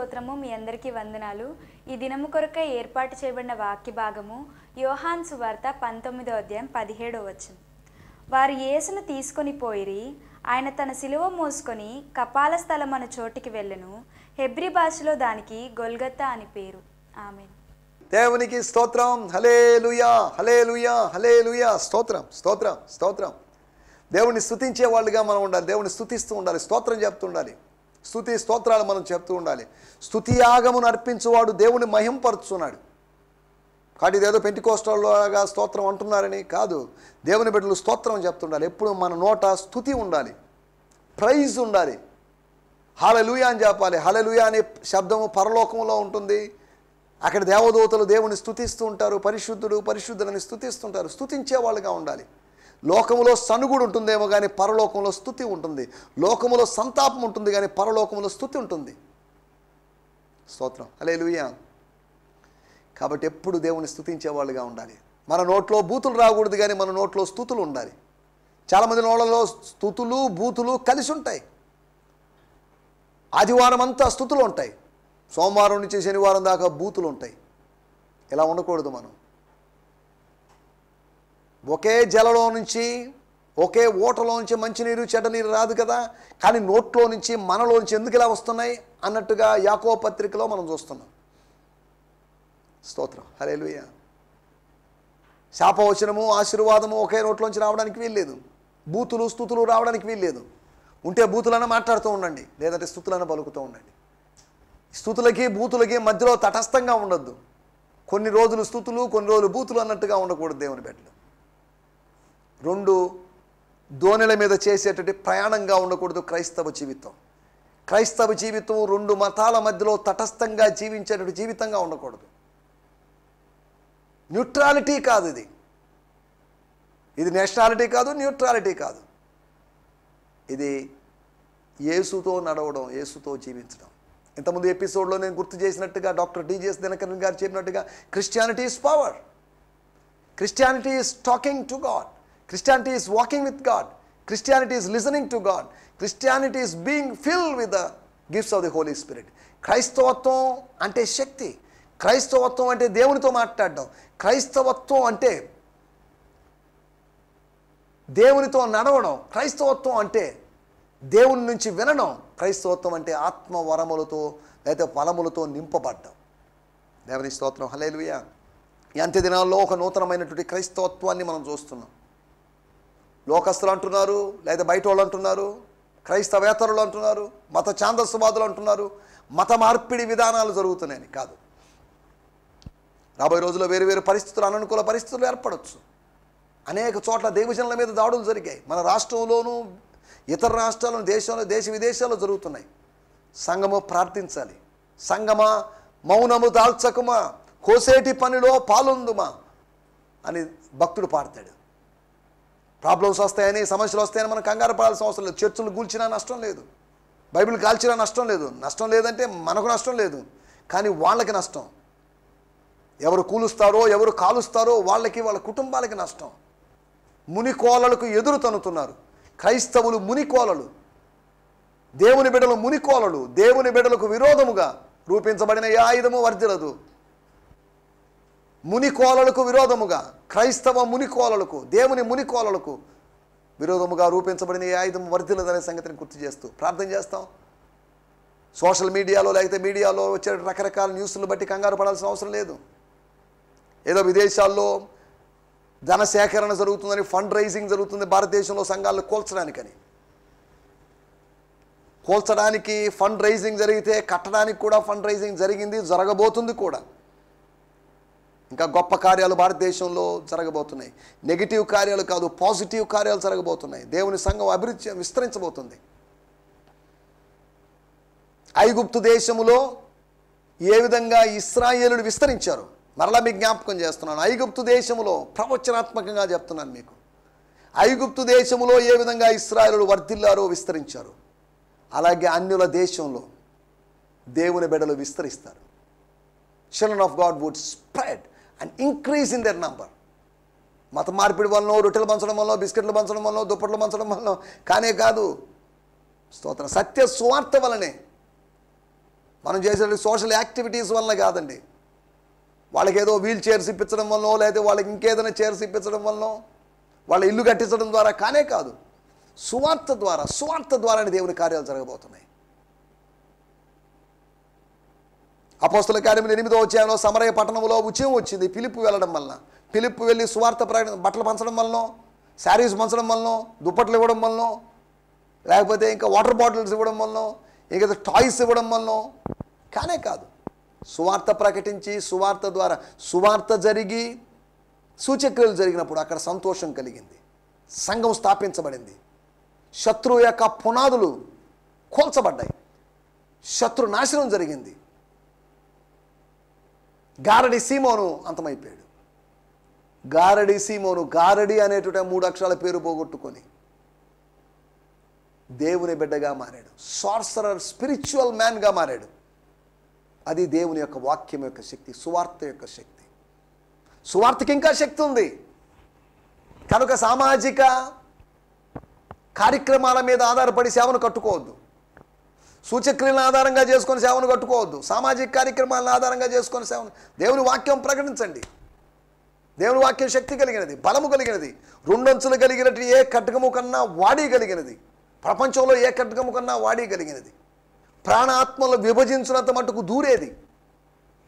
స్తోత్రము. మీ అందరికీ వందనాలు. ఈ దినము కొరకై ఏర్పాటు చేయబడిన వాక్య భాగము యోహాను సువార్త 19వ అధ్యాయం 17వ వచనం. వారు యేసును తీసుకొని పోయిరి. ఆయన తన సిలువ మోసుకొని కపాల స్థలం అను చోటికి వెళ్ళెను. హెబ్రీ భాషలో దానికి గొల్గొతా అని పేరు. ఆమేన్. దేవునికి స్తోత్రం. హల్లెలూయా, హల్లెలూయా, హల్లెలూయా. స్తోత్రం, స్తోత్రం, స్తోత్రం. దేవుని స్తుతించే వాళ్ళుగా మనం ఉండాలి. దేవుని స్తుతిస్తూ ఉండాలి, స్తోత్రం చెప్తూ ఉండాలి, స్తుతి స్తోత్రాలు మనం చెప్తూ ఉండాలి. స్తుతి యాగమును అర్పించువాడు దేవుని మహింపరుచున్నాడు. కాబట్టి ఇదేదో పెంటెకోస్తేయుల్లాగా స్తోత్రం అంటున్నారని కాదు. దేవుని బిడ్డలు స్తోత్రం చెప్తుండాలి. ఎప్పుడు మన నోట స్తుతి ఉండాలి, ప్రైజ్ ఉండాలి. హల్లెలూయా అని చెప్పాలి. హల్లెలూయా అనే శబ్దము పరలోకంలో ఉంటుంది. అక్కడ దేవదూతలు దేవుని స్తుతిస్తూ ఉంటారు. పరిశుద్ధుడు పరిశుద్ధులని స్తుతిస్తుంటారు. స్తుతించే వాళ్ళుగా ఉండాలి. లోకములో సనుగుడు ఉంటుందేమో కానీ పరలోకంలో స్తుతి ఉంటుంది. లోకములో సంతాపం ఉంటుంది కానీ పరలోకంలో స్తుతి ఉంటుంది. స్తోత్రం, హల్లెలూయా. కాబట్టి ఎప్పుడు దేవుని స్తుతించే వాళ్ళుగా ఉండాలి. మన నోట్లో బూతులు రాకూడదు కానీ మన నోట్లో స్తుతులు ఉండాలి. చాలామంది నోళ్ళలో స్తుతులు బూతులు కలిసి ఉంటాయి. ఆదివారం అంతా స్తుతులు ఉంటాయి, సోమవారం నుంచి శనివారం దాకా బూతులు ఉంటాయి. ఇలా ఉండకూడదు. మనం ఒకే జలలో నుంచి ఒకే ఓటలో నుంచి మంచినీరు చెడ్డనీరు రాదు కదా, కానీ నోట్లో నుంచి మనలోంచి ఎందుకు ఇలా వస్తున్నాయి అన్నట్టుగా యాకోబు పత్రికలో మనం చూస్తున్నాం. స్తోత్రం, హల్లెలూయా. శాపవచనము ఆశీర్వాదము ఒకే నోట్లోంచి రావడానికి వీల్లేదు. బూతులు స్తుతులు రావడానికి వీల్లేదు. ఉంటే బూతులన్నా మాట్లాడుతూ ఉండండి, లేదంటే స్తుతులన్నా పలుకుతూ ఉండండి. స్తుతులకి బూతులకి మధ్యలో తటస్థంగా ఉండొద్దు. కొన్ని రోజులు స్తుతులు కొన్ని రోజులు బూతులు అన్నట్టుగా ఉండకూడదు. దేవుని బిడ్డలు రెండు దోణెల మీద చేసేటటువంటి ప్రయాణంగా ఉండకూడదు. క్రైస్తవ జీవితం క్రైస్తవ జీవితం రెండు మతాల మధ్యలో తటస్థంగా జీవించేటటువంటి జీవితంగా ఉండకూడదు. న్యూట్రాలిటీ కాదు ఇది. ఇది నేషనాలిటీ కాదు, న్యూట్రాలిటీ కాదు. ఇది యేసుతో నడవడం, యేసుతో జీవించడం. ఇంతకుముందు ఎపిసోడ్లో నేను గుర్తు చేసినట్టుగా డాక్టర్ డిజిఎస్ దినకరన్ గారు చెప్పినట్టుగా Christianity is power, Christianity is talking to God, Christianity is walking with God, Christianity is listening to God, Christianity is being filled with the gifts of the Holy Spirit. క్రైస్తవత్వం అంటే శక్తి, క్రైస్తవత్వం అంటే దేవునితో మాట్లాడడం, క్రైస్తవత్వం అంటే దేవునితో నడవడం, క్రైస్తవత్వం అంటే దేవుని నుంచి వినడం, క్రైస్తవత్వం అంటే ఆత్మ వరములతో లేదా ఫలములతో నింపబడ్డం. దేవుని స్తోత్రం, హల్లెలూయా. ఈ అంత్య దినాల్లో ఒక నూతనమైనటువంటి క్రైస్తవత్వాన్ని మనం చూస్తున్నాం. లోకస్తులు అంటున్నారు, లేదా బయట వాళ్ళు అంటున్నారు, క్రైస్తవేతరులు అంటున్నారు, మత ఛాందస్సువాదులు అంటున్నారు, మత మార్పిడి విధానాలు జరుగుతున్నాయని. కాదు, రాబోయే రోజుల్లో వేరు వేరు పరిస్థితులు, అననుకూల పరిస్థితులు ఏర్పడవచ్చు. అనేక చోట్ల దైవజనుల మీద దాడులు జరిగాయి. మన రాష్ట్రంలోనూ ఇతర రాష్ట్రాలను దేశంలో దేశ విదేశాల్లో జరుగుతున్నాయి. సంఘము ప్రార్థించాలి. సంఘమా మౌనము దాల్చకుమా, కోసేటి పనిలో పాలొందుమా అని భక్తుడు పాడతాడు. ప్రాబ్లమ్స్ వస్తాయని, సమస్యలు వస్తాయని మనం కంగారు పడాల్సిన అవసరం లేదు. చర్చలు కూల్చినా నష్టం లేదు, బైబిల్ కాల్చినా నష్టం లేదు. నష్టం లేదంటే మనకు నష్టం లేదు, కానీ వాళ్ళకి నష్టం. ఎవరు కూలుస్తారో ఎవరు కాలుస్తారో వాళ్ళకి వాళ్ళ కుటుంబాలకి నష్టం. మునికోలలకు ఎదురు తన్నుతున్నారు క్రైస్తవులు. మునికోలలు, దేవుని బిడ్డలు మునికోలలు. దేవుని బిడ్డలకు విరోధముగా రూపించబడిన ఏ ఆయుధము వర్ధిల్లదు. మునికోలలకు విరోధముగా, క్రైస్తవ మునికోలలకు, దేవుని మునికోలలకు విరోధముగా రూపించబడిన ఏ ఆయుధము వర్ధిల్లదనే సంగతిని గుర్తు చేస్తూ ప్రార్థన చేస్తాం. సోషల్ మీడియాలో లేకపోతే మీడియాలో వచ్చే రకరకాల న్యూస్లను బట్టి కంగారు పడాల్సిన అవసరం లేదు. ఏదో విదేశాల్లో ధన సేకరణ జరుగుతుందని, ఫండ్ రైజింగ్ జరుగుతుంది భారతదేశంలో సంఘాలను కోల్చడానికి ఫండ్ రైజింగ్ జరిగితే కట్టడానికి కూడా ఫండ్ రైజింగ్ జరిగింది, జరగబోతుంది కూడా. ఇంకా గొప్ప కార్యాలు భారతదేశంలో జరగబోతున్నాయి. నెగిటివ్ కార్యాలు కాదు, పాజిటివ్ కార్యాలు జరగబోతున్నాయి. దేవుని సంఘం అభివృద్ధి విస్తరించబోతుంది. ఐగుప్తు దేశములో ఏ విధంగా ఇశ్రాయేలులు విస్తరించారు మరలా మీకు జ్ఞాపకం చేస్తున్నాను. ఐగుప్తు దేశములో ప్రవచనాత్మకంగా చెప్తున్నాను మీకు. ఐగుప్తు దేశములో ఏ విధంగా ఇశ్రాయేలులు వర్ధిల్లారో, విస్తరించారు, అలాగే అన్యుల దేశంలో దేవుని బిడ్డలు విస్తరిస్తారు. Children of God would spread and increase in their number. మత మార్పిడి వలన, రొట్టెలు పంచడం వల్ల, బిస్కెట్లు పంచడం వల్ల, దుప్పట్లు పంచడం వల్ల కానే కాదు. స్తోత్రం. సత్య సువార్త వలనే మనం చేసే సోషల్ యాక్టివిటీస్ వల్ల కాదండి. వాళ్ళకి ఏదో వీల్ చైర్స్ ఇప్పించడం వల్ల, లేకపోతే వాళ్ళకి ఇంకేదైనా చైర్స్ ఇప్పించడం వల్ల, వాళ్ళ ఇల్లు కట్టించడం ద్వారా కానే కాదు. సువార్త ద్వారానే దేవుని కార్యాలు జరగబోతున్నాయి. అపోస్తల కార్యములు 8వ అధ్యాయంలో సమరయ పట్టణంలో ఉద్యమం వచ్చింది. ఫిలిప్పు వెళ్ళడం వలన, ఫిలిప్పు వెళ్ళి సువార్త ప్రకటన, బట్టలు పంచడం వలన, శారీస్ పంచడం వలన, దుప్పట్లు ఇవ్వడం వలన, లేకపోతే ఇంకా వాటర్ బాటిల్స్ ఇవ్వడం వలన, ఇంకా టాయ్స్ ఇవ్వడం వలన కానే కాదు. సువార్త ప్రకటించి, సువార్త ద్వారా సువార్త జరిగి సూచక్రియలు జరిగినప్పుడు అక్కడ సంతోషం కలిగింది, సంఘం స్థాపించబడింది, శత్రువు యొక్క పునాదులు కూల్చబడ్డాయి, శత్రు నాశనం జరిగింది. గారడి సీమోను అంతమైపోయాడు. గారడి సీమోను, గారడి అనేటువంటి 3 అక్షరాల పేరు పోగొట్టుకొని దేవుని బిడ్డగా మారాడు. సార్సరర్, స్పిరిచువల్ మ్యాన్గా మారాడు. అది దేవుని యొక్క వాక్యం యొక్క శక్తి, సువార్త యొక్క శక్తి. సువార్తకి ఇంకా శక్తి ఉంది కనుక సామాజిక కార్యక్రమాల మీద ఆధారపడి సేవను కట్టుకోవద్దు. సూచక్రియలను ఆధారంగా చేసుకొని సేవను కట్టుకోవద్దు. సామాజిక కార్యక్రమాలను ఆధారంగా చేసుకొని సేవను, దేవుని వాక్యం ప్రకటించండి. దేవుని వాక్యం శక్తి కలిగినది, బలము కలిగినది, 2 అంచులు కలిగినట్టు ఏ ఖడ్గము కన్నా వాడి కలిగినది, ప్రపంచంలో ఏ ఖడ్గము కన్నా వాడి కలిగినది, ప్రాణాత్మలు విభజించినంత మటుకు దూరేది.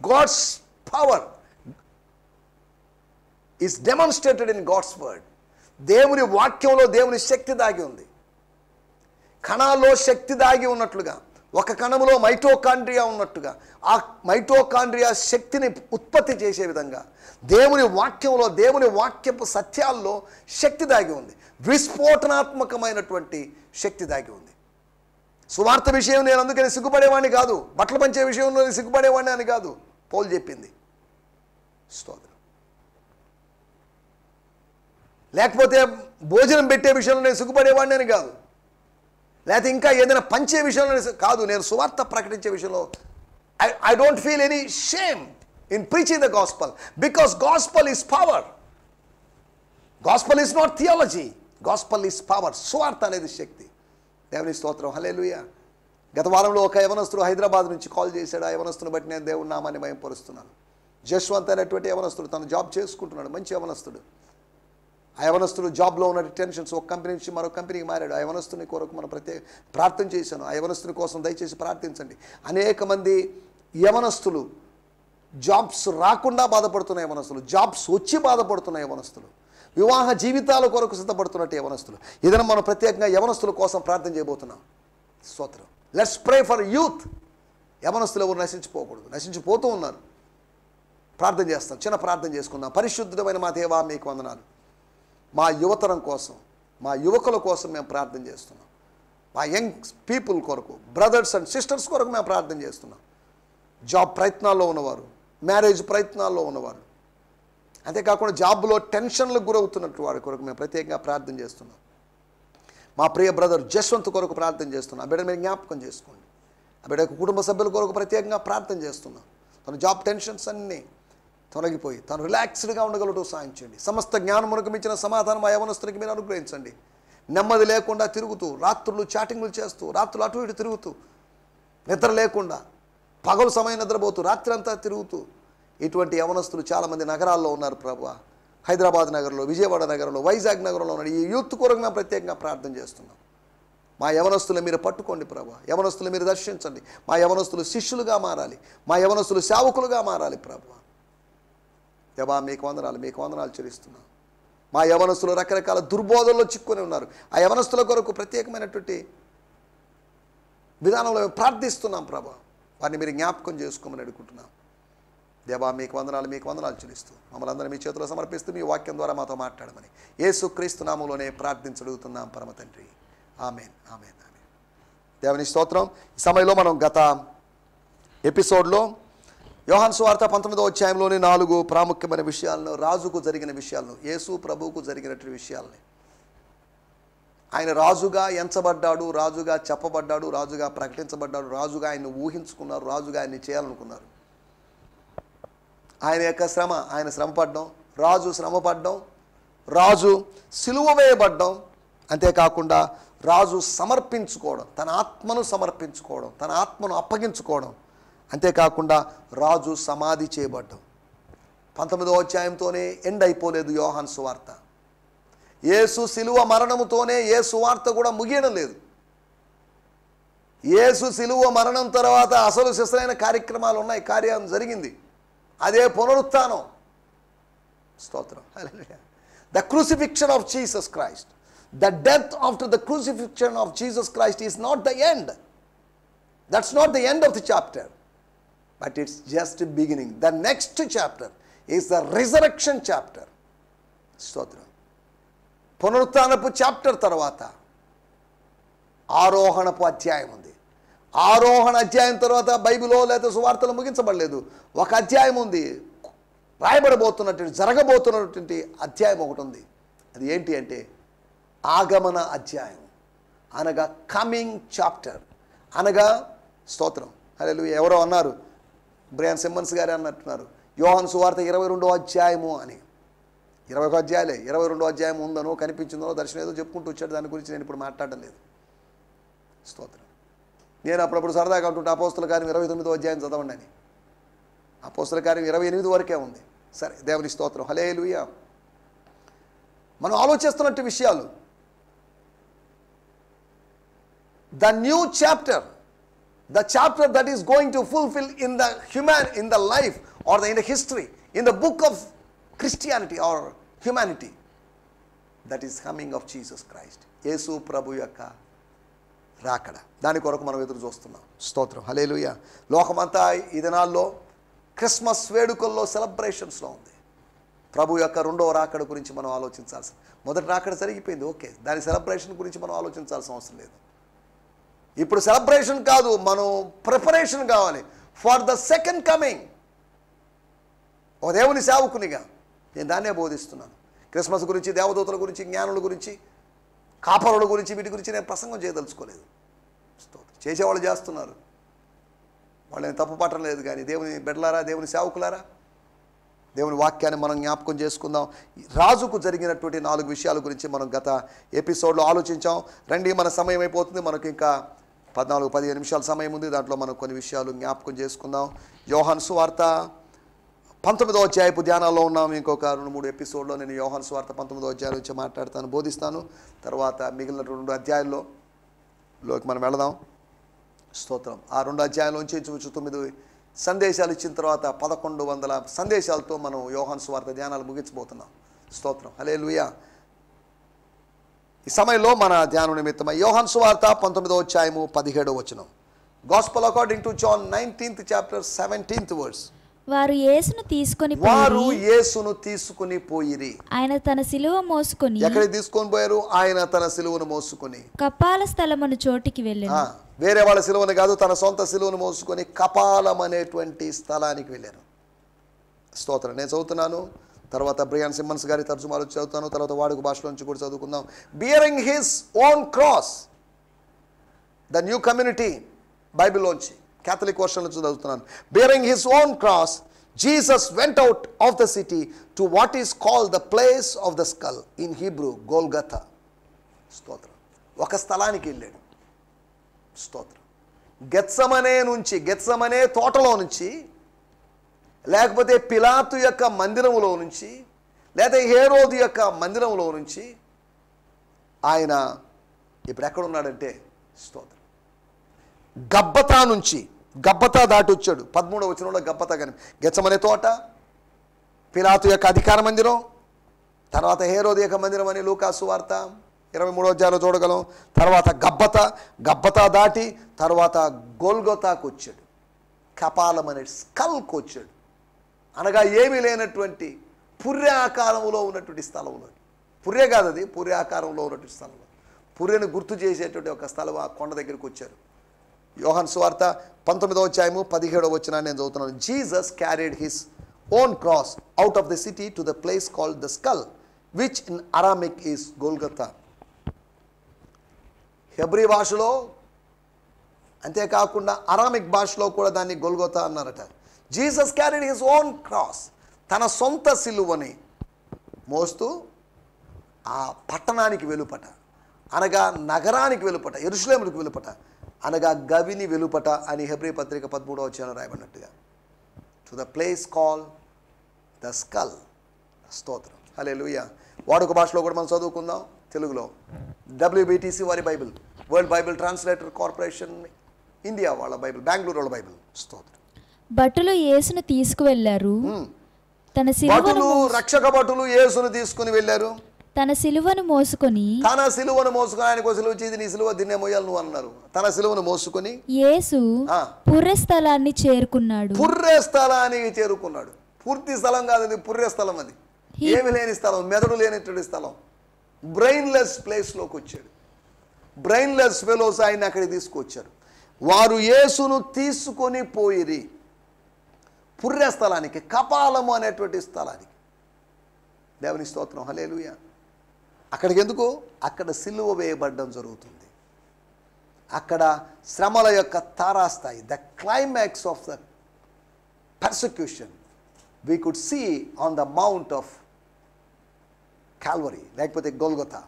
God's power is demonstrated in God's word. దేవుని వాక్యంలో దేవుని శక్తి దాగి ఉంది. కణాల్లో శక్తి దాగి ఉన్నట్లుగా, ఒక కణములో మైటోకాండ్రియా ఉన్నట్టుగా, ఆ మైటోకాండ్రియా శక్తిని ఉత్పత్తి చేసే విధంగా దేవుని వాక్యంలో, దేవుని వాక్యపు సత్యాల్లో శక్తి దాగి ఉంది. విస్ఫోటనాత్మకమైనటువంటి శక్తి దాగి ఉంది. సువార్త విషయం నేను అందుకని సిగ్గుపడేవాడిని కాదు, బట్టలు పంచే విషయంలో సిగ్గుపడేవాడిని అని కాదు పౌలు చెప్పింది. స్తోత్రం. లేకపోతే భోజనం పెట్టే విషయంలో నేను సిగ్గుపడేవాడిని అని కాదు, లేకపోతే ఇంకా ఏదైనా పంచే విషయంలో కాదు. నేను సువార్త ప్రకటించే విషయంలో I don't feel any shame in preaching the gospel, because gospel is power. Gospel is not theology, gospel is power. సువార్త అనేది శక్తి. దేవుని స్తోత్రం, హల్లెలూయా. గత వారంలో ఒక యవనస్తుడు హైదరాబాద్ నుంచి కాల్ చేశాడు. ఆ యవనస్తుని బట్టి నేను దేవుని నామాన్ని మహిమపరుస్తున్నాను. జశ్వంత్ అనేటువంటి యవనస్తుడు తను జాబ్ చేసుకుంటున్నాడు, మంచి యవనస్తుడు. ఆ యవనస్తుడు జాబ్లో ఉన్న టెన్షన్స్, ఒక కంపెనీ నుంచి మరో కంపెనీకి మారాడు. ఆ యవనస్తుని కొరకు మనం ప్రత్యేక ప్రార్థన చేశాను. ఆ యవనస్తుని కోసం దయచేసి ప్రార్థించండి. అనేక మంది యవనస్తులు జాబ్స్ రాకుండా బాధపడుతున్న యవనస్తులు, జాబ్స్ వచ్చి బాధపడుతున్న యవనస్తులు, వివాహ జీవితాల కొరకు సిద్ధపడుతున్నట్టు యవనస్తులు, ఏదైనా మనం ప్రత్యేకంగా యవనస్తుల కోసం ప్రార్థన చేయబోతున్నాం. స్తోత్రం. Let's pray for youth. యవనస్తులు ఎవరు నశించిపోకూడదు, నశించిపోతూ ఉన్నారు. ప్రార్థన చేస్తాం, చిన్న ప్రార్థన చేసుకుందాం. పరిశుద్ధమైన మా దేవా, మీకు వందనాలు. మా యువతరం కోసం, మా యువకుల కోసం మేము ప్రార్థన చేస్తున్నాం. మా యంగ్ పీపుల్ కొరకు, బ్రదర్స్ అండ్ సిస్టర్స్ కొరకు మేము ప్రార్థన చేస్తున్నాం. జాబ్ ప్రయత్నాల్లో ఉన్నవారు, మ్యారేజ్ ప్రయత్నాల్లో ఉన్నవారు, అంతేకాకుండా జాబ్లో టెన్షన్లకు గురవుతున్నట్టు వారి కొరకు మేము ప్రత్యేకంగా ప్రార్థన చేస్తున్నాం. మా ప్రియ బ్రదర్ జశ్వంత్ కొరకు ప్రార్థన చేస్తున్నాం. ఆ బిడ్డ మీరు జ్ఞాపకం చేసుకోండి. ఆ బిడ్డ కుటుంబ సభ్యుల కొరకు ప్రత్యేకంగా ప్రార్థన చేస్తున్నాం. తన జాబ్ టెన్షన్స్ అన్నీ తొలగిపోయి తను రిలాక్స్డ్గా ఉండగలటూ సాయం చేయండి. సమస్త జ్ఞానమునకు మించిన సమాధానం ఆ యవనస్తునికి మీరు అనుగ్రహించండి. నెమ్మది లేకుండా తిరుగుతూ, రాత్రులు చాటింగ్లు చేస్తూ, రాత్రులు అటు ఇటు తిరుగుతూ, నిద్ర లేకుండా, పగలు సమయం నిద్రపోతూ, రాత్రి అంతా తిరుగుతూ, ఇటువంటి యవనస్తులు చాలామంది నగరాల్లో ఉన్నారు ప్రభువా. హైదరాబాద్ నగరంలో, విజయవాడ నగరంలో, వైజాగ్ నగరంలో ఉన్నారు. ఈ యూత్ కొరకు మేము ప్రత్యేకంగా ప్రార్థన చేస్తున్నాం. మా యవనస్తులు మీరు పట్టుకోండి ప్రభువా. యవనస్తులు మీరు దర్శించండి. మా యవనస్తులు శిష్యులుగా మారాలి, మా యవనస్తులు సేవకులుగా మారాలి ప్రభువా. దేవా, మీకు వందనాలు, మీకు వందనాలు చెల్లిస్తున్నాం. మా యవనస్తులు రకరకాల దుర్బోధనలో చిక్కుని ఉన్నారు. ఆ యవనస్తుల కొరకు ప్రత్యేకమైనటువంటి విధానంలో మేము ప్రార్థిస్తున్నాం ప్రభా. వారిని మీరు జ్ఞాపకం చేసుకోమని అడుగుతున్నాం. దేవా, మీకు వందనాలు, మీకు వందనాలు చెల్లిస్తూ మమ్మల్ని అందరం మీ చేతిలో సమర్పిస్తూ మీ వాక్యం ద్వారా మాతో మాట్లాడమని యేసుక్రీస్తు నామములోనే ప్రార్థించడుగుతున్నాం పరమ తండ్రి. ఆమేన్, ఆమేన్, ఆమేన్. దేవుని స్తోత్రం. ఈ సమయంలో మనం గత ఎపిసోడ్లో యోహాను సువార్త 19వ అధ్యాయంలోని 4 ప్రాముఖ్యమైన విషయాలను, రాజుకు జరిగిన విషయాలను, యేసు ప్రభువుకు జరిగినటువంటి విషయాలని, ఆయన రాజుగా ఎంచబడ్డాడు, రాజుగా చెప్పబడ్డాడు, రాజుగా ప్రకటించబడ్డాడు, రాజుగా ఆయన్ని ఊహించుకున్నారు, రాజుగా ఆయన్ని చేయాలనుకున్నారు. ఆయన యొక్క శ్రమ, ఆయన శ్రమపడ్డం, రాజు శ్రమపడ్డం, రాజు సిలువ వేయబడ్డం, అంతేకాకుండా రాజు సమర్పించుకోవడం, తన ఆత్మను సమర్పించుకోవడం, తన ఆత్మను అప్పగించుకోవడం, అంతేకాకుండా రాజు సమాధి చేయబడ్డం. 19వ అధ్యాయంతోనే ఎండ్ అయిపోలేదు యోహాను సువార్త. యేసు శిలువ మరణముతోనే ఏ సువార్త కూడా ముగియడం లేదు. యేసు శిలువ మరణం తర్వాత అసలు శిశులైన కార్యక్రమాలు ఉన్నాయి, కార్యం జరిగింది, అదే పునరుత్థానం. స్తోత్రం. Hallelujah. The crucifixion of Jesus Christ, the death after the crucifixion of Jesus Christ is not the end. That's not the end of the chapter, but it's just beginning. The next chapter is the resurrection chapter. స్తోత్రం. పునరుత్థానపు chapter తర్వాత ఆరోహణపు అధ్యాయం ఉంది. ఆరోహణ అధ్యాయం తర్వాత బైబిల్లో లేదా సువార్తలు ముగించబడలేదు. ఒక అధ్యాయం ఉంది, రాయబడబోతున్నటువంటి జరగబోతున్నటువంటి అధ్యాయం ఒకటి ఉంది. అది ఏంటి అంటే ఆగమన అధ్యాయం, అనగా కమింగ్ చాప్టర్, అనగా స్తోత్రం. హల్లెలూయా. ఎవరో అన్నారు, బ్రయాన్ సిమ్మన్స్ గారే అన్నట్టున్నారు, యోహాను సువార్త 22వ అధ్యాయము అని. 21 అధ్యాయాలే, 22వ అధ్యాయం ఉందనో కనిపించిందో దర్శనం ఏదో చెప్పుకుంటూ వచ్చాడు. దాని గురించి నేను ఇప్పుడు మాట్లాడడం లేదు. స్తోత్రం. నేను అప్పుడప్పుడు సరదాగా అంటుంటే అపోస్తల కార్యం 29వ అధ్యాయం చదవండి అని. అపోస్తల కార్యం 28 వరకే ఉంది. సరే, దేవుని స్తోత్రం. హల్లెలూయా. మనం ఆలోచిస్తున్నట్టు విషయాలు, the new chapter, the chapter that is going to fulfill in the life or in the history, in the book of Christianity or humanity, that is coming of Jesus Christ. యేసు ప్రభు యొక్క రాకడ, దాని కొరకు మనం ఎదురు చూస్తున్నాం. స్తోత్రం. హల్లెలూయా. లోకమంతా ఈ దినాల్లో క్రిస్మస్ వేడుకల్లో సెలబ్రేషన్స్లో ఉంది. ప్రభు యొక్క రెండవ రాకడ గురించి మనం ఆలోచించాల్సిన, మొదటి రాకడ జరిగిపోయింది, ఓకే, దాని సెలబ్రేషన్ గురించి మనం ఆలోచించాల్సిన అవసరం లేదు. ఇప్పుడు సెలబ్రేషన్ కాదు, మనం ప్రిపరేషన్ కావాలి ఫర్ ద సెకండ్ కమింగ్. ఓ దేవుని సేవకునిగా నేను దాన్నే బోధిస్తున్నాను. క్రిస్మస్ గురించి, దేవదూతల గురించి, జ్ఞానుల గురించి, కాపరుల గురించి, వీటి గురించి నేను ప్రసంగం చేయదలుచుకోలేదు. చేసేవాళ్ళు చేస్తున్నారు, వాళ్ళని తప్పు పట్టడం లేదు. కానీ దేవుని బిడ్డలారా, దేవుని సేవకులారా, దేవుని వాక్యాన్ని మనం జ్ఞాపకం చేసుకుందాం. రాజుకు జరిగినటువంటి 4 విషయాల గురించి మనం గత ఎపిసోడ్లో ఆలోచించాం. రండి, మన సమయం అయిపోతుంది, మనకు ఇంకా 14-15 నిమిషాల సమయం ఉంది. దాంట్లో మనం కొన్ని విషయాలు జ్ఞాపకం చేసుకుందాం. యోహాను సువార్త 19వ అధ్యాయపు ధ్యానాల్లో ఉన్నాం. ఇంకొక 2-3 ఎపిసోడ్లో నేను యోహాను సువార్త 19వ అధ్యాయం నుంచి మాట్లాడతాను, బోధిస్తాను. తర్వాత మిగిలిన 2 అధ్యాయాల్లోకి మనం వెళదాం. స్తోత్రం. ఆ 2 అధ్యాయాల్లోంచి 9 సందేశాలు ఇచ్చిన తర్వాత 1100 సందేశాలతో మనం యోహాను సువార్త ధ్యానాలు ముగించబోతున్నాం. స్తోత్రం. హల్లెలూయా. ఈ సమయంలో మన ధ్యానం నిమిత్తమై యోహాను సువార్త 19వ అధ్యాయము 17వ వచనం. Gospel according to John 19th chapter 17th verse. వారు యేసును తీసుకొని పోయిరి. ఆయన తన సిలువ మోసుకొని. ఎక్కడికి తీసుకొని పోయారు? ఆయన తన సిలువను మోసుకొని కపాల స్థలమును చోటికి వెళ్ళారు. వేరే వాళ్ళ సిలువను కాదు, తన సొంత సిలువను మోసుకొని కపాలం అనేటువంటి స్థలానికి వెళ్ళారు. స్తోత్రం. నేను చదువుతున్నాను, తర్వాత బ్రయాన్ సిమ్మన్స్ గారి తర్జుమాలు చదువుతాను, తర్వాత వాడుక భాషలో నుంచి కూడా చదువుకుందాం. Bearing his own cross, the new community బైబిల్లోంచి క్యాథలిక్ వర్షన్లో చదువుతున్నాను. Bearing his own cross, Jesus went out of the city to what is called the place of the skull, in Hebrew Golgotha. స్తోత్రం. ఒక స్థలానికి వెళ్ళాడు. స్తోత్రం. గెత్సమనే తోటలో నుంచి, లేకపోతే పిలాతు యొక్క మందిరంలో నుంచి, లేదా హేరోదు యొక్క మందిరంలో నుంచి ఆయన ఇప్పుడు ఎక్కడున్నాడంటే, స్తోత్రం, గబ్బతా దాటి వచ్చాడు. 13వ వచనంలో గబ్బతా కానీ గెత్సమనే తోట, పిలాతు యొక్క అధికార మందిరం, తర్వాత హేరోదు యొక్క మందిరం అని లూకా సువార్త 23వ అధ్యాయంలో చూడగలం. తర్వాత గబ్బతా దాటి తర్వాత గోల్గొతాకు వచ్చాడు, కపాలం అనే స్కల్కి వచ్చాడు, అనగా ఏమీ లేనటువంటి పుర్రె ఆకారంలో ఉన్నటువంటి స్థలంలో. పుర్రె కాదు అది, పుర్రె ఆకారంలో ఉన్నటువంటి స్థలంలో, పుర్రెను గుర్తు చేసేటువంటి ఒక స్థలం, ఆ కొండ దగ్గరికి వచ్చారు. యోహాను సువార్త 19వ అధ్యాయము 17వ వచనాన్ని నేను చదువుతున్నాను. Jesus carried his own cross out of the city to the place called the skull, which in Aramaic is Golgotha. Hebrew భాషలో, అంతేకాకుండా అరామిక్ భాషలో కూడా దాన్ని గొల్గొతా అన్నారట. Jesus carried his own cross, తన సొంత సిలువని మోస్తూ ఆ పట్టణానికి వెలుపట, అనగా నగరానికి వెలుపట, యెరూషలేములకు వెలుపట అనగా గవిని వెలుపట అని హెబ్రీ పత్రిక 13వ అధ్యాయంలో రాయబడినట్టుగా. To the place call the skull. స్తోత్రం, హల్లెలూయా. వాడుక భాషలో కూడా మనం చదువుకుందాం. తెలుగులో WBTC వారి Bible, world Bible translator corporation India వాళ్ళ బైబిల్, బెంగళూరు వాళ్ళ బైబిల్. స్తోత్రం. భటులు యేసును తీసుకువెళ్లారు. తన సిలువను రక్షక భటులు యేసును తీసుకుని వెళ్ళారు. తన సిలువను మోసుకొని ఆయనకు సిలువ చేసి నీ సిలువ దీన్నే మోయాలి నువ్వు అన్నారు. తన సిలువను మోసుకొని యేసు పుర్రె స్థలాన్ని చేరుకున్నాడు. పుర్రె స్థలానికి చేరుకున్నాడు. పూర్తి స్థలం కాదు అది, పుర్రె స్థలం. అది ఏమి లేని స్థలం, మెదడు లేనటువంటి స్థలం. బ్రెయిన్లెస్ ప్లేస్లోకి వచ్చాడు. బ్రెయిన్లెస్ ఫెలోస్ ఆయన అక్కడికి తీసుకొచ్చారు. వారు యేసును తీసుకొని పోయిరి పుర్రె స్థలానికి, కపాలము అనేటువంటి స్థలానికి. దేవుని స్తోత్రం, హల్లెలూయా. అక్కడికి ఎందుకు? అక్కడ సిలువ వేయబడ్డం జరుగుతుంది. అక్కడ శ్రమల యొక్క తారాస్థాయి, the climax of the persecution we could see on the Mount of Calvary, లేకపోతే గొల్గొతా.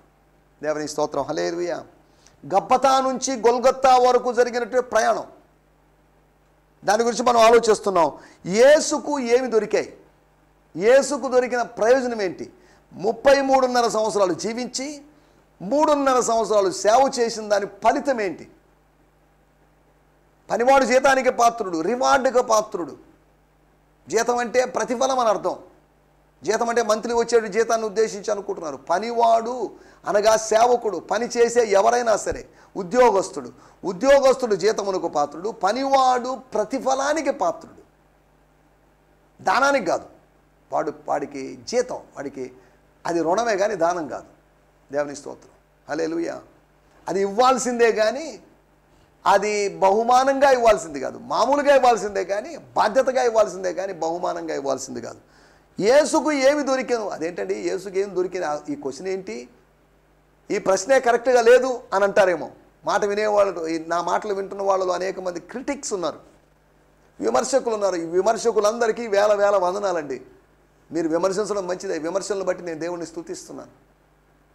దేవుని స్తోత్రం, హల్లెలూయా. గబ్బతా నుంచి గొల్గొతా వరకు జరిగినటువంటి ప్రయాణం, దాని గురించి మనం ఆలోచిస్తున్నాం. యేసుకు ఏమి దొరికాయి? యేసుకు దొరికిన ప్రయోజనం ఏంటి? 33.5 సంవత్సరాలు జీవించి 3.5 సంవత్సరాలు సేవ చేసిన దాని ఫలితం ఏంటి? పనివాడు జీతానికి పాత్రుడు, రివార్డుగా పాత్రుడు. జీతం అంటే ప్రతిఫలం అని అర్థం. జీతం అంటే మంత్లీ వచ్చే జీతాన్ని ఉద్దేశించి అనుకుంటున్నారు. పనివాడు అనగా సేవకుడు, పని చేసే ఎవరైనా సరే, ఉద్యోగస్తుడు జీతమునకు పాత్రుడు, పనివాడు ప్రతిఫలానికి పాత్రుడు, దానానికి కాదు. వాడికి జీతం, వాడికి అది రుణమే కానీ దానం కాదు. దేవుని స్తోత్రం, హల్లెలూయా. అది ఇవ్వాల్సిందే కానీ అది బహుమానంగా ఇవ్వాల్సింది కాదు. మామూలుగా ఇవ్వాల్సిందే కానీ, బాధ్యతగా ఇవ్వాల్సిందే కానీ బహుమానంగా ఇవ్వాల్సింది కాదు. యేసుకు ఏమి దొరికాను? అదేంటండి యేసుకు ఏమి దొరికిన? ఈ క్వశ్చన్ ఏంటి? ఈ ప్రశ్నే కరెక్ట్గా లేదు అని అంటారేమో. మాట వినేవాళ్ళు, నా మాటలు వింటున్న వాళ్ళలో అనేక మంది క్రిటిక్స్ ఉన్నారు, విమర్శకులు ఉన్నారు. ఈ విమర్శకులందరికీ వేల వేల వందనాలండి. మీరు విమర్శించడం మంచిదే. విమర్శలను బట్టి నేను దేవుణ్ణి స్తుతిస్తున్నాను.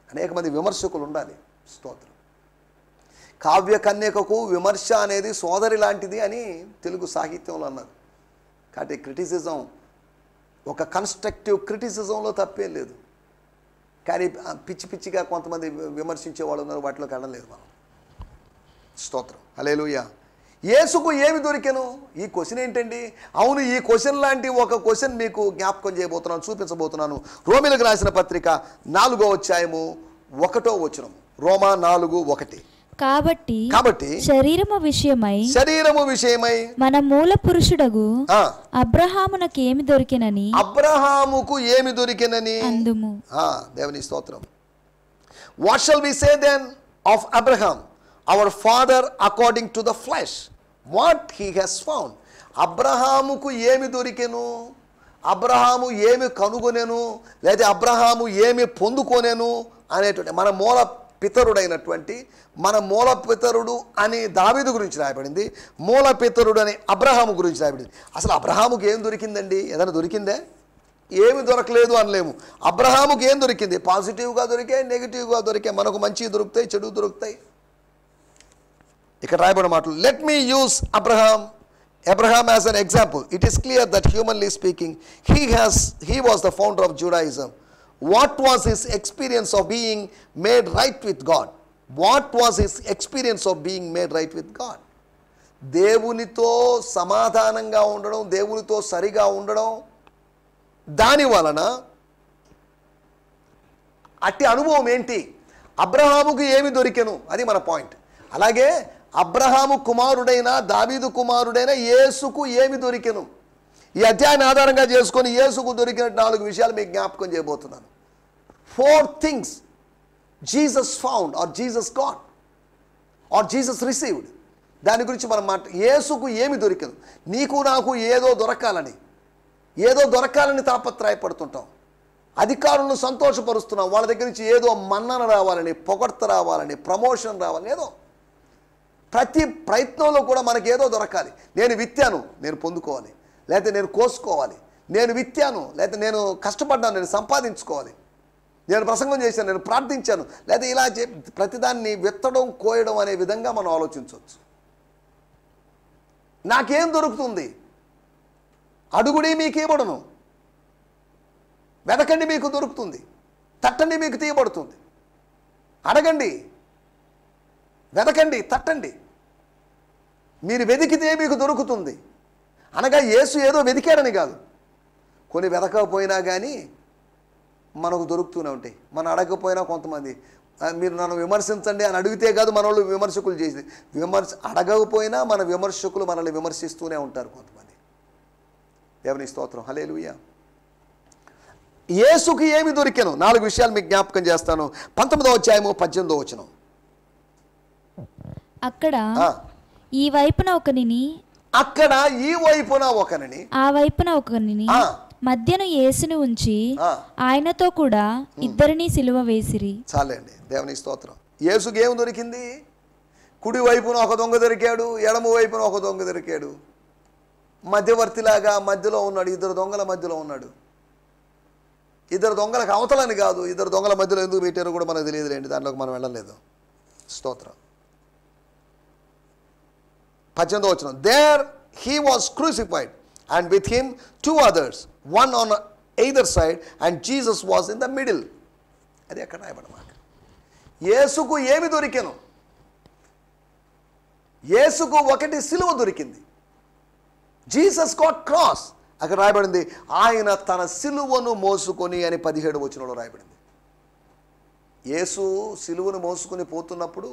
అనేక మంది విమర్శకులు ఉండాలి. స్తోత్రం. కావ్య కన్యకకు విమర్శ అనేది సోదరి లాంటిది అని తెలుగు సాహిత్యంలో అన్నారు. కాబట్టి క్రిటిసిజం, ఒక కన్స్ట్రక్టివ్ క్రిటిసిజంలో తప్పేం లేదు. కానీ పిచ్చిగా కొంతమంది విమర్శించే వాళ్ళు ఉన్నారు, వాటిలోకి వెళ్ళలేదు మనం. స్తోత్రం, హల్లెలూయా. యేసుకు ఏమి దొరికెను? ఈ క్వశ్చన్ ఏంటండి? అవును, ఈ క్వశ్చన్ లాంటి ఒక క్వశ్చన్ మీకు జ్ఞాపకం చేయబోతున్నాను, చూపించబోతున్నాను. రోమీయులకు రాసిన పత్రిక 4వ అధ్యాయము 1వ వచనం. రోమా 4:1. కాబట్టి శరీరము విషయమై మన మూల పురుషుడగు అబ్రహామునకు ఏమి దొరికినని, అబ్రహాముకు ఏమి దొరికినని అందుము. దేవుని స్తోత్రం. What shall we say then of Abraham, our father according to the flesh, what he has found? అబ్రహాముకు ఏమి దొరికెను? అబ్రహాము ఏమి కనుగొనెను, లేదా అబ్రహాము ఏమి పొందుకొనెను అనేటువంటి మన మూల పితరుడైనటువంటి, మన మూల పితరుడు అని దావీదు గురించి రాయబడింది, మూల పితరుడు అని అబ్రహాము గురించి రాయబడింది. అసలు అబ్రహాముకి ఏం దొరికిందండి? ఏదైనా దొరికిందే? ఏమి దొరకలేదు అనలేము. అబ్రహాముకి ఏం దొరికింది? పాజిటివ్గా దొరికాయి, నెగిటివ్గా దొరికాయి. మనకు మంచి దొరుకుతాయి, చెడు దొరుకుతాయి. ఇక్కడ రాయబడిన మాటలు, let me use Abraham as an example. It is clear that humanly speaking, he was the founder of Judaism. What was his experience of being made right with God? What was his experience of being made right with God? దేవునితో సమాధానంగా ఉండడం, దేవునితో సరిగా ఉండడం, దాని వలన అట్టి అనుభవం ఏంటి? అబ్రహాముకు ఏమి దొరికెను? అది మన పాయింట్. అలాగే అబ్రహాము కుమారుడైన, దావీదు కుమారుడైన యేసుకు ఏమి దొరికెను? ఈ అధ్యాయాన్ని ఆధారంగా చేసుకొని యేసుకు దొరికిన 4 విషయాలు మీకు జ్ఞాపకం చేయబోతున్నాను. 4 things Jesus found or Jesus got or Jesus received. దాని గురించి మనం యేసుకు ఏమి దొరికెను? నీకు నాకు ఏదో దొరకాలని తాపత్రయపడుతుంటాం. అధికారులను సంతోషపరుస్తున్నాం, వాళ్ళ దగ్గర నుంచి ఏదో మన్నన రావాలని, పొగడ్త రావాలని, ప్రమోషన్ రావాలని, ఏదో ప్రతి ప్రయత్నంలో కూడా మనకి ఏదో దొరకాలి. నేను విత్తాను, నేను పొందుకోవాలి, లేకపోతే నేను కోసుకోవాలి. నేను విత్తాను, లేకపోతే నేను కష్టపడ్డాను, నేను సంపాదించుకోవాలి. నేను ప్రసంగం చేశాను, నేను ప్రార్థించాను, లేకపోతే ఇలా ప్రతిదాన్ని విత్తడం, కోయడం అనే విధంగా మనం ఆలోచించవచ్చు. నాకేం దొరుకుతుంది? అడుగుడి మీకు ఇవ్వబడును, వెతకండి మీకు దొరుకుతుంది, తట్టండి మీకు తీయబడుతుంది. అడగండి, వెతకండి, తట్టండి, మీరు వెతికితే మీకు దొరుకుతుంది. అనగా యేసు ఏదో వెతికాడని కాదు, కొన్ని వెతకపోయినా కానీ మనకు దొరుకుతూనే ఉంటాయి. మనం అడగకపోయినా కొంతమంది మీరు నన్ను విమర్శించండి అని అడిగితే కాదు మన వాళ్ళు విమర్శకులు చేసి అడగకపోయినా మన విమర్శకులు మనల్ని విమర్శిస్తూనే ఉంటారు కొంతమంది. దేవుని స్తోత్రం, హల్లెలూయా. యేసుకి ఏమి దొరికెను? 4 విషయాలు మీకు జ్ఞాపకం చేస్తాను. 19వ అధ్యాయము 18వ వచనం. అక్కడ ఈ వైపున ఒకనిని, అక్కడ ఈ వైపున ఒకనిని, ఆ వైపున ఒకనిని, మధ్యను యేసుని ఉంచి ఆయనతో కూడా ఇద్దరిని సిలువ వేసిరి. చాలండి. దేవుని స్తోత్రం. యేసుకి ఏమి దొరికింది? కుడి వైపున ఒక దొంగ దొరికాడు, ఎడమ వైపున ఒక దొంగ దొరికాడు. మధ్యవర్తిలాగా మధ్యలో ఉన్నాడు, 2 దొంగల మధ్యలో ఉన్నాడు. 2 దొంగలకు అవతలని కాదు, 2 దొంగల మధ్యలో ఎందుకు పెట్టారో కూడా మనకు తెలియదులేండి, దాంట్లోకి మనం వెళ్ళలేదు. స్తోత్రం. 18వ వచనం. There he was crucified and with him 2 others, one on either side and Jesus was in the middle. అది ఎక్కడ రాయబడమాట? యేసుకు ఏమి దొరికెను? యేసుకు ఒకటి సిలువ దొరికింది. Jesus got cross. అక్కడ రాయబడింది ఆయన తన సిలువను మోసుకొని అని 17వ వచనంలో రాయబడింది. యేసు సిలువను మోసుకొని పోతున్నప్పుడు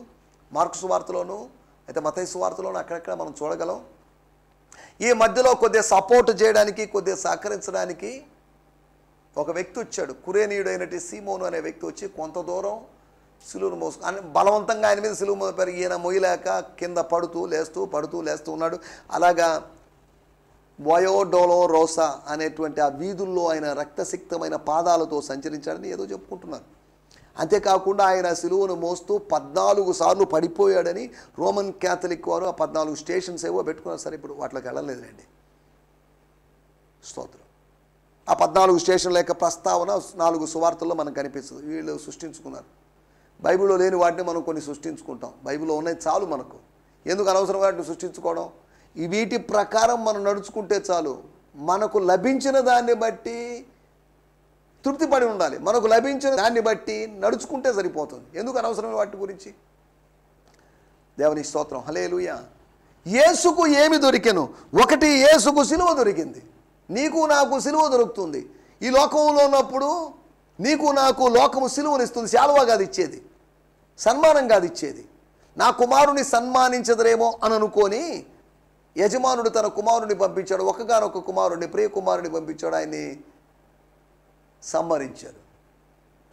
మార్కు సువార్తలోను అయితే మత్తయి సువార్తలోను అక్కడక్కడ మనం చూడగలం. ఈ మధ్యలో కొద్దిగా సపోర్ట్ చేయడానికి, కొద్దిగా సహకరించడానికి ఒక వ్యక్తి వచ్చాడు. కురేనీయుడు అయినట్టు సీమోను అనే వ్యక్తి వచ్చి కొంత దూరం సిలువను మోసుకు బలవంతంగా ఆయన మీద సిలువ మోపారు. ఈయన మొయ్యలేక కింద పడుతూ లేస్తూ ఉన్నాడు. అలాగా వయోడోలో రోసా అనేటువంటి ఆ వీధుల్లో ఆయన రక్తసిక్తమైన పాదాలతో సంచరించాడని ఏదో చెప్పుకుంటున్నారు. అంతేకాకుండా ఆయన సిలువను మోస్తూ 14 సార్లు పడిపోయాడని రోమన్ క్యాథలిక్ వారు ఆ 14 స్టేషన్స్ ఏవో పెట్టుకున్నారు. సరే, ఇప్పుడు వాటిలోకి వెళ్ళలేదులేండి. స్తోత్రం. ఆ 14 స్టేషన్ల యొక్క ప్రస్తావన 4 సువార్తల్లో మనకు కనిపిస్తుంది. వీళ్ళు సృష్టించుకున్నారు. బైబిల్లో లేని వాటిని మనం కొన్ని సృష్టించుకుంటాం. బైబిల్లో ఉన్నాయి చాలు మనకు, ఎందుకు అనవసరం వాటిని సృష్టించుకోవడం? ఈ వీటి ప్రకారం మనం నడుచుకుంటే చాలు. మనకు లభించిన దాన్ని బట్టి తృప్తిపడి ఉండాలి. మనకు లభించిన దాన్ని బట్టి నడుచుకుంటే సరిపోతుంది. ఎందుకు అనవసరమైన వాటి గురించి? దేవుని స్తోత్రం, హల్లెలూయా. యేసుకు ఏమి దొరికెను? ఒకటి, యేసుకు సిలువ దొరికింది. నీకు నాకు సిలువ దొరుకుతుంది. ఈ లోకంలో ఉన్నప్పుడు నీకు నాకు లోకము సిలువనిస్తుంది. శాలువా కాదు ఇచ్చేది, సన్మానం కాదు ఇచ్చేది. నా కుమారుని సన్మానించదరేమో అని అనుకొని యజమానుడు తన కుమారుని పంపించాడు. ఒక్కగానొక్క కుమారుడిని, ప్రియ కుమారుని పంపించాడు. ఆయన్ని సంహరించారు.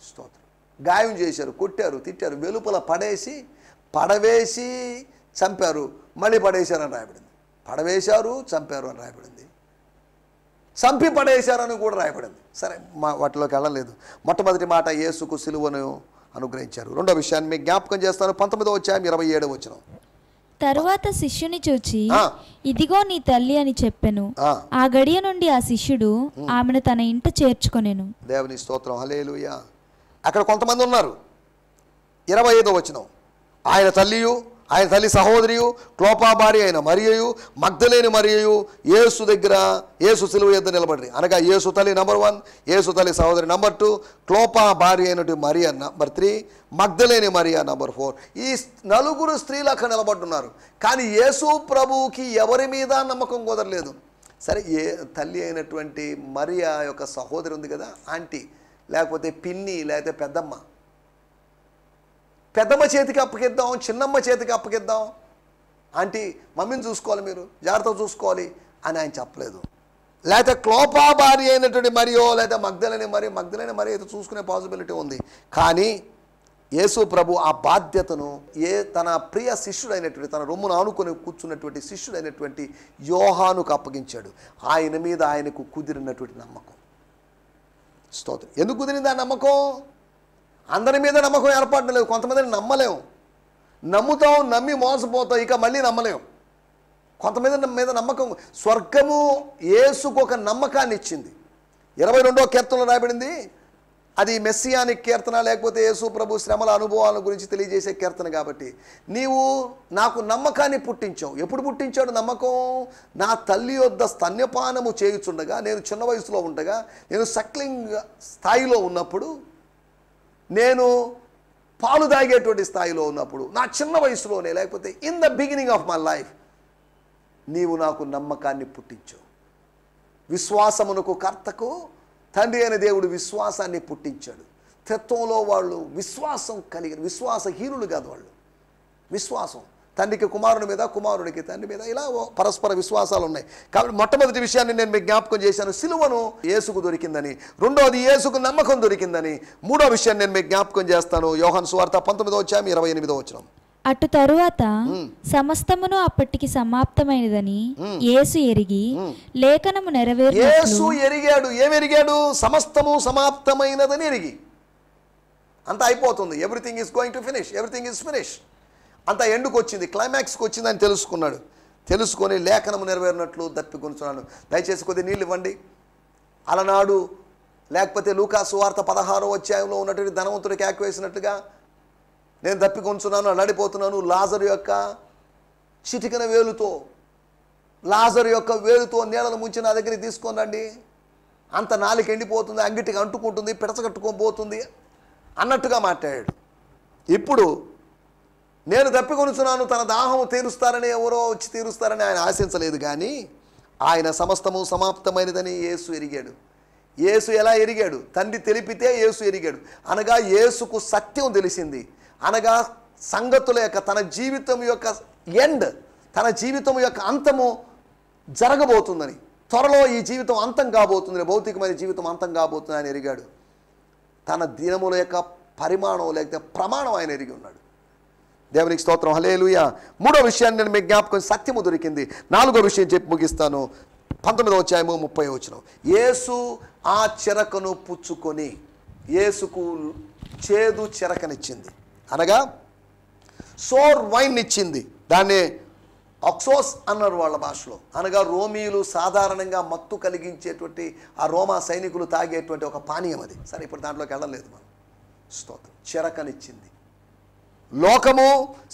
స్తోత్రం. గాయం చేశారు, కొట్టారు, తిట్టారు, వెలుపల పడవేసి చంపారు, మళ్ళీ పడేశారని రాయబడింది. పడవేశారు, చంపారు అని రాయబడింది. చంపి పడేశారని కూడా రాయబడింది. సరే, వాటిలోకి వెళ్ళలేదు. మొట్టమొదటి మాట, యేసుకు సిలువను అనుగ్రహించారు. రెండో విషయాన్ని మీకు జ్ఞాపకం చేస్తాను. 19వ అధ్యాయం 27వ వచనం. తరువాత శిష్యుని చూచి ఇదిగో నీ తల్లి అని చెప్పెను. ఆ గడియ నుండి ఆ శిష్యుడు ఆమెను తన ఇంట చేర్చుకొనెను. దేవుని స్తోత్రం, హల్లెలూయా. అక్కడ కొంతమంది ఉన్నారు. 25వ వచనం. ఆయన తల్లి సహోదరియు, క్లోపా భార్య అయిన మరియయు, మగ్దలేని మరియయు యేసు సిలువ యొద్ద నిలబడి. అనగా యేసు తల్లి నంబర్ 1, యేసు తల్లి సహోదరి నంబర్ 2, క్లోపా భార్య అయినటువంటి మరియ నంబర్ 3, మగ్దలేని మరియ నంబర్ 4. ఈ 4 స్త్రీలు అక్కడ నిలబడుతున్నారు. కానీ యేసు ప్రభువుకి ఎవరి మీద నమ్మకం కుదరలేదు. సరే, తల్లి అయినటువంటి మరియ యొక్క సహోదరి ఉంది కదా, ఆంటీ, లేకపోతే పిన్ని, లేకపోతే పెద్దమ్మ చేతికి అప్పగిద్దాం, చిన్నమ్మ చేతికి అప్పగిద్దాం. ఆంటీ, మమ్మీని చూసుకోవాలి, మీరు జాగ్రత్తగా చూసుకోవాలి అని ఆయన చెప్పలేదు. లేకపోతే క్లోపా భార్య అయినటువంటి మరియో, లేకపోతే మగ్దలేని మరి అయితే చూసుకునే పాసిబిలిటీ ఉంది. కానీ యేసు ప్రభు ఆ బాధ్యతను తన ప్రియ శిష్యుడైనటువంటి, తన రొమ్మును ఆనుకొని కూర్చున్నటువంటి శిష్యుడైనటువంటి యోహానుకు అప్పగించాడు. ఆయన మీద ఆయనకు కుదిరినటువంటి నమ్మకం. స్తోత్రం. ఎందుకు కుదిరింది ఆ నమ్మకం? అందరి మీద నమ్మకం ఏర్పడడం లేదు. కొంతమందిని నమ్మలేం, నమ్ముతాం, నమ్మి మోసపోతాం, ఇక మళ్ళీ నమ్మలేం. కొంతమంది మీద నమ్మకం. స్వర్గము యేసుకు ఒక నమ్మకాన్ని ఇచ్చింది. 22వ కీర్తనలో రాయబడింది, అది మెస్సియానిక్ కీర్తన, లేకపోతే యేసు ప్రభు శ్రమల అనుభవాల గురించి తెలియజేసే కీర్తన. కాబట్టి నీవు నాకు నమ్మకాన్ని పుట్టించావు. ఎప్పుడు పుట్టించాడు నమ్మకం? నా తల్లి యొద్ద స్తన్యపానము చేయుచుండగా, నేను చిన్న వయసులో ఉండగా, నేను సక్లింగ్ స్థాయిలో ఉన్నప్పుడు, నేను పాలు తాగేటువంటి స్థాయిలో ఉన్నప్పుడు, నా చిన్న వయసులోనే, లేకపోతే in the beginning of my life నీవు నాకు నమ్మకాన్ని పుట్టించావు. విశ్వాసమునకు కర్తకు తండ్రి అయిన దేవుడు విశ్వాసాన్ని పుట్టించాడు. త్రిత్వంలో వాళ్ళు విశ్వాసం కలిగిన, విశ్వాసహీనులు కాదు వాళ్ళు. విశ్వాసం తండ్రికి కుమారుని మీద, కుమారుడికి తండ్రి మీద, ఇలా పరస్పర విశ్వాసాలు ఉన్నాయి. కాబట్టి మొట్టమొదటి విషయాన్ని నేను మీకు జ్ఞాపకం చేశాను, సిలువను యేసుకు దొరికిందని. రెండవది యేసుకు నమ్మకం దొరికిందని. మూడో విషయాన్ని నేను మీకు జ్ఞాపకం చేస్తాను. యోహాను సువార్త 19:28. అటు తరువాత సమస్తమును అప్పటికి సమాప్తమైనదని యేసు ఎరిగి లేఖనము నెరవేరు. యేసు ఎరిగాడు. ఏం ఎరిగాడు? సమస్తము సమాప్తమైనదని ఎరిగి. అంతా అయిపోతుంది. Everything is going to finish. Everything is finish. అంతా ఎండుకు వచ్చింది, క్లైమాక్స్కి వచ్చిందని తెలుసుకున్నాడు. తెలుసుకొని లేఖనము నెరవేరినట్లు దప్పికొనుచున్నాను. దయచేసి కొద్ది నీళ్ళు ఇవ్వండి. అలనాడు, లేకపోతే లూకా సువార్త 16వ అధ్యాయంలో ఉన్నటువంటి ధనవంతుడికి వేసినట్టుగా నేను దప్పికొంచున్నాను, అల్లాడిపోతున్నాను. లాజరు యొక్క చిటికిన వేలుతో, లాజరు యొక్క వేలుతో నీళ్ళను ముంచి నా దగ్గరికి తీసుకొని రండి, అంత నాలుక ఎండిపోతుంది, అంగిటికి అంటుకుంటుంది, పిడచగట్టుకోబోతుంది అన్నట్టుగా మాట్లాడాడు. ఇప్పుడు నేను దప్పికొనుచున్నాను, తన దాహం తీరుస్తారని, ఎవరో వచ్చి తీరుస్తారని ఆయన ఆశించలేదు. కానీ ఆయన సమస్తము సమాప్తమైనదని యేసు ఎరిగాడు. యేసు ఎలా ఎరిగాడు? తండ్రి తెలిపితే యేసు ఎరిగాడు. అనగా యేసుకు సత్యం తెలిసింది. అనగా సంగతుల యొక్క, తన జీవితం యొక్క ఎండ్, తన జీవితం యొక్క అంతము జరగబోతుందని, త్వరలో ఈ జీవితం అంతం కాబోతుంది, భౌతికమైన జీవితం అంతం కాబోతుంది ఆయన ఎరిగాడు. తన దినముల యొక్క పరిమాణం లేకపోతే ప్రమాణం ఆయన ఎరిగి ఉన్నాడు. దేవునికి స్తోత్రం, హల్లెలూయా. మూడో విషయాన్ని నేను మీకు జ్ఞాపకం, సత్యము దొరికింది. నాలుగో విషయం చెప్పి ముగిస్తాను. 19:30. యేసు ఆ చెరకను పుచ్చుకొని, యేసుకు చేదు చెరకనిచ్చింది, అనగా సోర్ వైన్ ఇచ్చింది. దాన్ని ఆక్సోస్ అన్నారు వాళ్ళ భాషలో. అనగా రోమీయులు సాధారణంగా మత్తు కలిగించేటువంటి, ఆ రోమా సైనికులు తాగేటువంటి ఒక పానీయం అది. సరే, ఇప్పుడు దాంట్లోకి వెళ్ళలేదు మనం. స్తోత్రం. చెరకనిచ్చింది. లోకము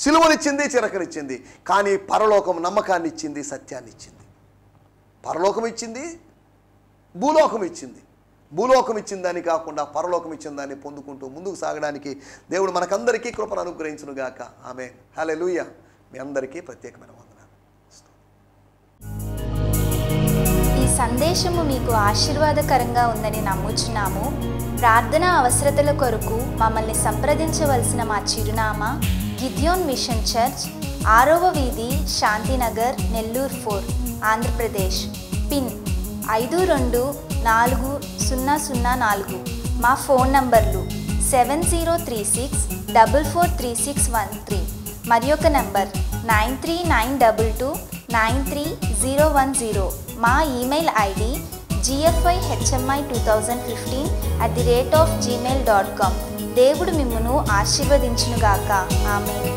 సిలువనిచ్చింది, చెరకనిచ్చింది. కానీ పరలోకం నమ్మకాన్ని ఇచ్చింది, సత్యాన్ని ఇచ్చింది. పరలోకం ఇచ్చింది, భూలోకం ఇచ్చింది. భూలోకం ఇచ్చిన దాన్ని కాకుండా పరలోకం ఇచ్చిన దాన్ని పొందుకుంటూ ముందుకు సాగడానికి దేవుడు మనకందరికీ కృపను అనుగ్రహించును గాక. ఆమేన్. హల్లెలూయా. మీ అందరికీ ప్రత్యేకమైన వందనాలు. ఈ సందేశము మీకు ఆశీర్వాదకరంగా ఉందని నమ్ముచున్నాము. ప్రార్థనా అవసరతల కొరకు మమ్మల్ని సంప్రదించవలసిన మా చిరునామా గిద్యోన్ మిషన్ చర్చ్, 6వ వీధి, శాంతినగర్, నెల్లూరు 4, ఆంధ్రప్రదేశ్. పిన్ 524004. మా ఫోన్ నంబర్లు 7036443613 మరి ఒక నంబర్ 9392293010. మా ఈమెయిల్ ఐడి gfihmi2015@gmail.com. దేవుడు మిమ్మును ఆశీర్వదించునుగాక. ఆమేన్.